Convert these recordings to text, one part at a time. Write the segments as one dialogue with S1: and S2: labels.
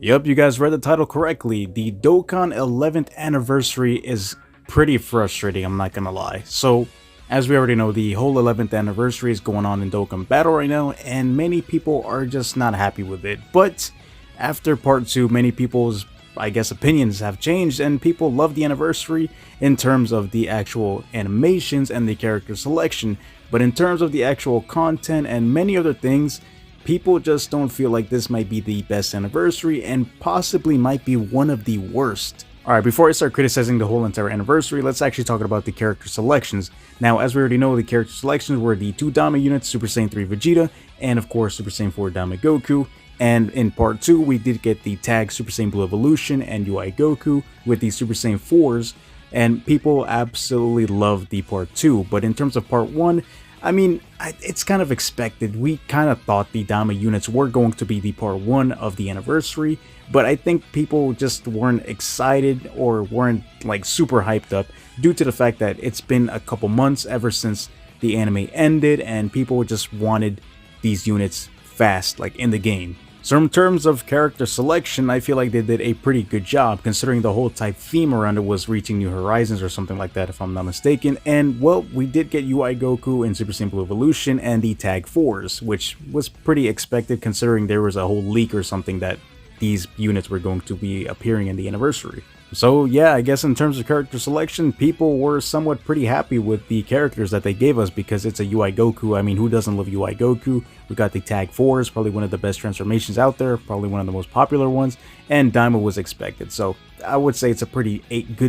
S1: Yup, you guys read the title correctly. The Dokkan 11th anniversary is pretty frustrating, I'm not gonna lie. So, as we already know, the whole 11th anniversary is going on in Dokkan Battle right now, and many people are just not happy with it. But after part 2, many people's, I guess, opinions have changed, and people love the anniversary in terms of the actual animations and the character selection. But in terms of the actual content and many other things, people just don't feel like this might be the best anniversary and possibly might be one of the worst. Alright, before I start criticizing the whole entire anniversary, let's actually talk about the character selections. Now, as we already know, the character selections were the 2 Dama units, Super Saiyan 3 Vegeta, and of course Super Saiyan 4 Dama Goku. And in part 2, we did get the tag Super Saiyan Blue Evolution and UI Goku with the Super Saiyan 4s, and people absolutely loved the part 2. But in terms of part 1, I mean, it's kind of expected. We kind of thought the Dama units were going to be the part 1 of the anniversary, but I think people just weren't excited or weren't like super hyped up due to the fact that it's been a couple months ever since the anime ended and people just wanted these units fast, like in the game. So in terms of character selection, I feel like they did a pretty good job considering the whole type theme around it was reaching new horizons or something like that if I'm not mistaken. And well, we did get UI Goku in Super Saiyan Blue Evolution and the tag 4s, which was pretty expected considering there was a whole leak or something that these units were going to be appearing in the anniversary. So yeah, I guess in terms of character selection, people were somewhat pretty happy with the characters that they gave us because it's a UI Goku. I mean, who doesn't love UI Goku? We got the tag 4s, probably one of the best transformations out there, probably one of the most popular ones, and Daima was expected. So I would say it's a pretty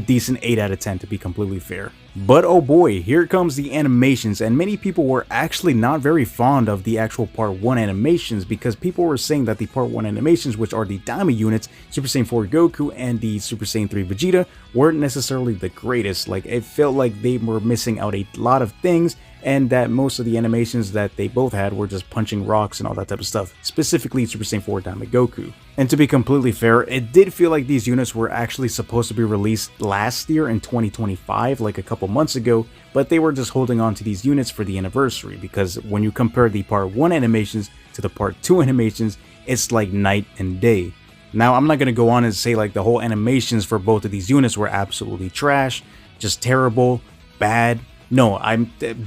S1: decent 8 out of 10 to be completely fair. But oh boy, here comes the animations, and many people were actually not very fond of the actual part 1 animations because people were saying that the part 1 animations, which are the Daima units, Super Saiyan 4 Goku and the Super Saiyan 3 Vegeta, weren't necessarily the greatest. Like, it felt like they were missing out a lot of things, and that most of the animations that they both had were just punching rocks and all that type of stuff, specifically Super Saiyan 4 Dama Goku. And to be completely fair, it did feel like these units were actually supposed to be released last year in 2025, like a couple months ago, but they were just holding on to these units for the anniversary, because when you compare the part 1 animations to the part 2 animations, it's like night and day. Now, I'm not going to go on and say like the whole animations for both of these units were absolutely trash, just terrible, bad. No,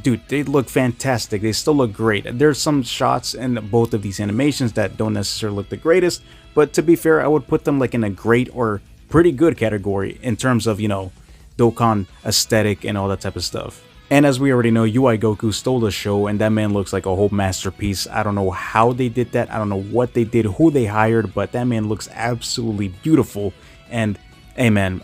S1: dude, they look fantastic. They still look great. There's some shots in both of these animations that don't necessarily look the greatest, but to be fair, I would put them like in a great or pretty good category in terms of, you know, Dokkan aesthetic and all that type of stuff. And as we already know, UI Goku stole the show, and that man looks like a whole masterpiece. I don't know how they did that. I don't know what they did, who they hired, but that man looks absolutely beautiful. And hey man,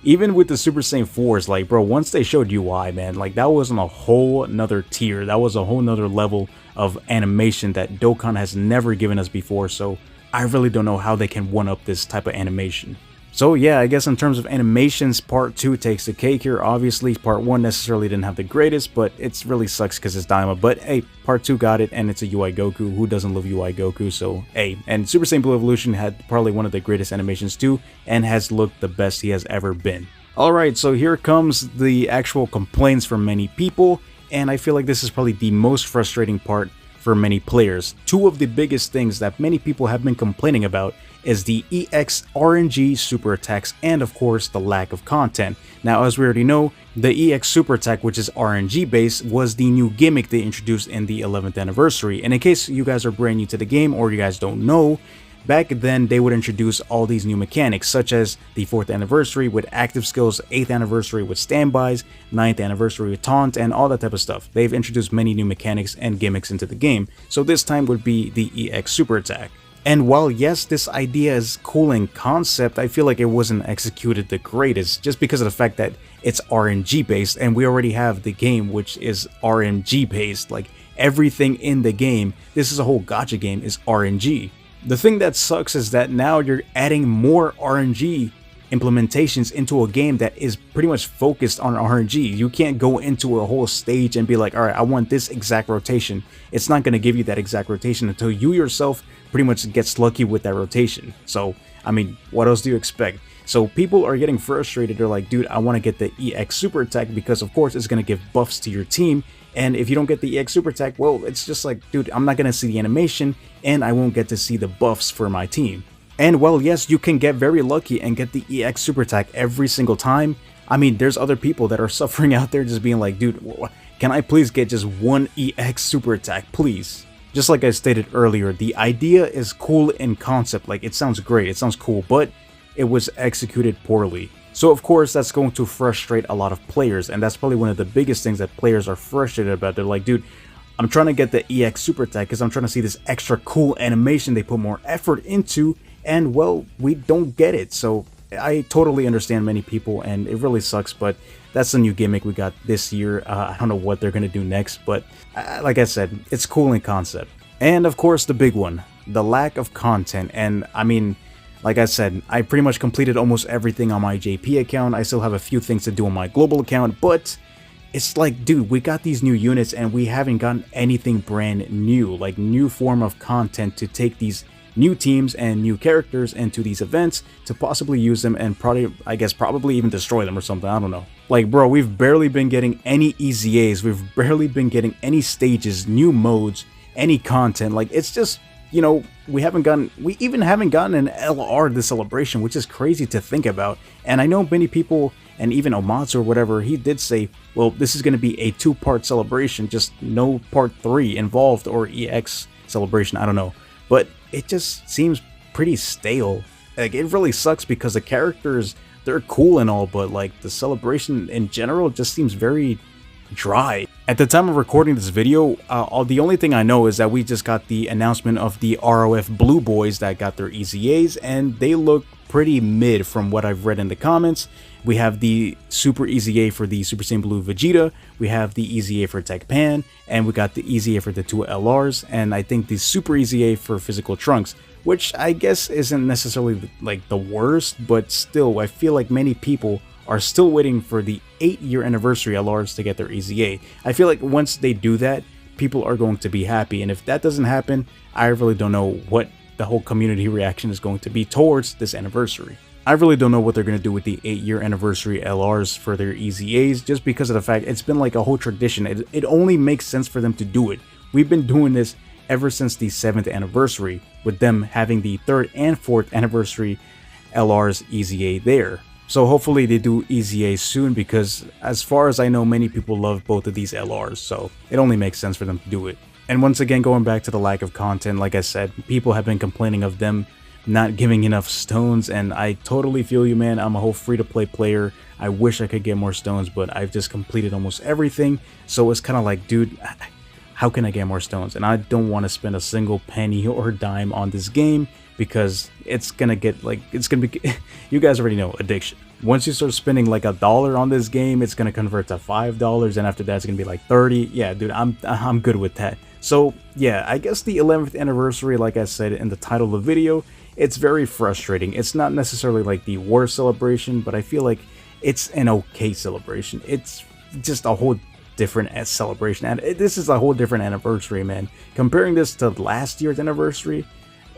S1: even with the Super Saiyan 4s, like bro, once they showed UI, man, like that was on a whole nother tier. That was a whole nother level of animation that Dokkan has never given us before. So I really don't know how they can one-up this type of animation. So yeah, I guess in terms of animations, part 2 takes the cake here. Obviously, part 1 necessarily didn't have the greatest, but it really sucks because it's Daima. But hey, part 2 got it, and it's a UI Goku. Who doesn't love UI Goku? So hey, and Super Saiyan Blue Evolution had probably one of the greatest animations too, and has looked the best he has ever been. Alright, so here comes the actual complaints from many people, and I feel like this is probably the most frustrating part for many players. 2 of the biggest things that many people have been complaining about is the EX RNG super attacks and of course the lack of content. Now, as we already know, the EX super attack, which is RNG based, was the new gimmick they introduced in the 11th anniversary. And in case you guys are brand new to the game or you guys don't know, back then they would introduce all these new mechanics, such as the 4th anniversary with active skills, 8th anniversary with standbys, 9th anniversary with taunt, and all that type of stuff. They've introduced many new mechanics and gimmicks into the game, so this time would be the EX super attack. And while yes, this idea is cool in concept, I feel like it wasn't executed the greatest just because of the fact that it's RNG based and we already have the game which is RNG based. Like everything in the game, this is a whole gacha game, is RNG. The thing that sucks is that now you're adding more RNG implementations into a game that is pretty much focused on RNG. You can't go into a whole stage and be like, all right, I want this exact rotation. It's not going to give you that exact rotation until you yourself pretty much gets lucky with that rotation. So, I mean, what else do you expect? So people are getting frustrated. They're like, dude, I want to get the EX super attack because of course it's going to give buffs to your team. And if you don't get the EX super attack, well, it's just like, dude, I'm not going to see the animation and I won't get to see the buffs for my team. And well, yes, you can get very lucky and get the EX super attack every single time. I mean, there's other people that are suffering out there just being like, dude, can I please get just one EX super attack, please? Just like I stated earlier, the idea is cool in concept, like it sounds great, it sounds cool, but it was executed poorly. So of course that's going to frustrate a lot of players, and that's probably one of the biggest things that players are frustrated about. They're like, dude, I'm trying to get the EX super attack because I'm trying to see this extra cool animation they put more effort into, and well, we don't get it. So I totally understand many people, and it really sucks, but that's the new gimmick we got this year. I don't know what they're going to do next, but like I said, it's cool in concept. And of course, the big one, the lack of content. And I mean, like I said, I pretty much completed almost everything on my JP account. I still have a few things to do on my global account, but it's like, dude, we got these new units and we haven't gotten anything brand new, like new form of content to take these new teams and new characters into these events to possibly use them and probably even destroy them or something. I don't know. Like, bro, we've barely been getting any EZAs. We've barely been getting any stages, new modes, any content. Like, it's just, you know, we even haven't gotten an LR this celebration, which is crazy to think about. And I know many people, and even Omatsu or whatever, he did say, well, this is going to be a 2-part celebration, just no part 3 involved, or EX celebration, I don't know. But it just seems pretty stale. Like, it really sucks because the characters, they're cool and all, but like the celebration in general just seems very dry. At the time of recording this video, the only thing I know is that we just got the announcement of the ROF Blue Boys that got their EZAs, and they look pretty mid from what I've read in the comments. We have the Super EZA for the Super Saiyan Blue Vegeta, we have the EZA for Tech Pan, and we got the EZA for the 2 LRs, and I think the Super EZA for Physical Trunks, which I guess isn't necessarily like the worst, but still I feel like many people are still waiting for the 8-year anniversary LRs to get their EZA. I feel like once they do that, people are going to be happy, and if that doesn't happen, I really don't know what the whole community reaction is going to be towards this anniversary. I really don't know what they're going to do with the 8-year anniversary LRs for their EZAs, just because of the fact it's been like a whole tradition. It only makes sense for them to do it. We've been doing this ever since the 7th anniversary, with them having the 3rd and 4th anniversary LRs EZA there. So hopefully they do EZA soon, because as far as I know, many people love both of these LRs, so it only makes sense for them to do it. And once again, going back to the lack of content, like I said, people have been complaining of them not giving enough stones, and I totally feel you, man. I'm a whole free-to-play player. I wish I could get more stones, but I've just completed almost everything, so it's kind of like, dude, how can I get more stones? And I don't want to spend a single penny or dime on this game, because it's gonna get like, it's gonna be, you guys already know, addiction. Once you start spending like $1 on this game, it's gonna convert to $5, and after that it's gonna be like 30. Yeah, dude, I'm good with that. So yeah, I guess the 11th anniversary, like I said in the title of the video, it's very frustrating. It's not necessarily like the worst celebration, but I feel like it's an okay celebration. It's just a whole different celebration, and this is a whole different anniversary, man. Comparing this to last year's anniversary,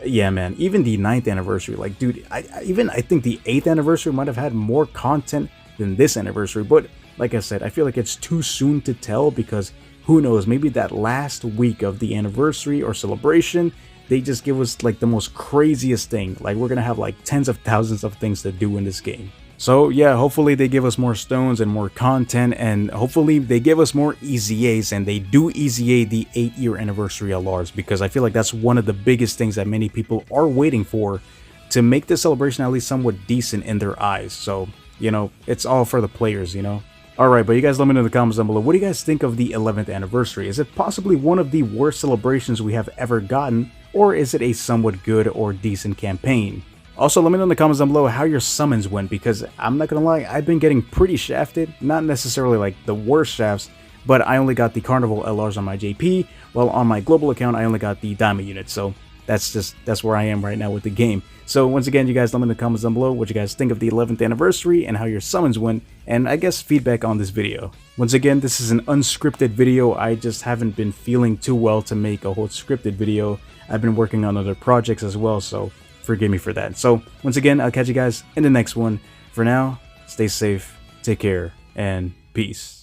S1: yeah, man, even the 9th anniversary, like, dude, I think the 8th anniversary might have had more content than this anniversary. But like I said, I feel like it's too soon to tell, because who knows, maybe that last week of the anniversary or celebration, they just give us like the most craziest thing. Like, we're gonna have like tens of thousands of things to do in this game. So yeah, hopefully they give us more stones and more content, and hopefully they give us more EZAs, and they do EZA the 8-year anniversary LRs, because I feel like that's one of the biggest things that many people are waiting for, to make the celebration at least somewhat decent in their eyes. So, you know, it's all for the players, you know. Alright, but you guys let me know in the comments down below, what do you guys think of the 11th anniversary? Is it possibly one of the worst celebrations we have ever gotten, or is it a somewhat good or decent campaign? Also, let me know in the comments down below how your summons went, because I'm not gonna lie, I've been getting pretty shafted. Not necessarily like the worst shafts, but I only got the Carnival LRs on my JP, while on my global account I only got the Diamond units. So that's where I am right now with the game. So once again, you guys let me know in the comments down below what you guys think of the 11th anniversary and how your summons went, and I guess feedback on this video. Once again, this is an unscripted video. I just haven't been feeling too well to make a whole scripted video. I've been working on other projects as well, so forgive me for that. So once again, I'll catch you guys in the next one. For now, stay safe, take care, and peace.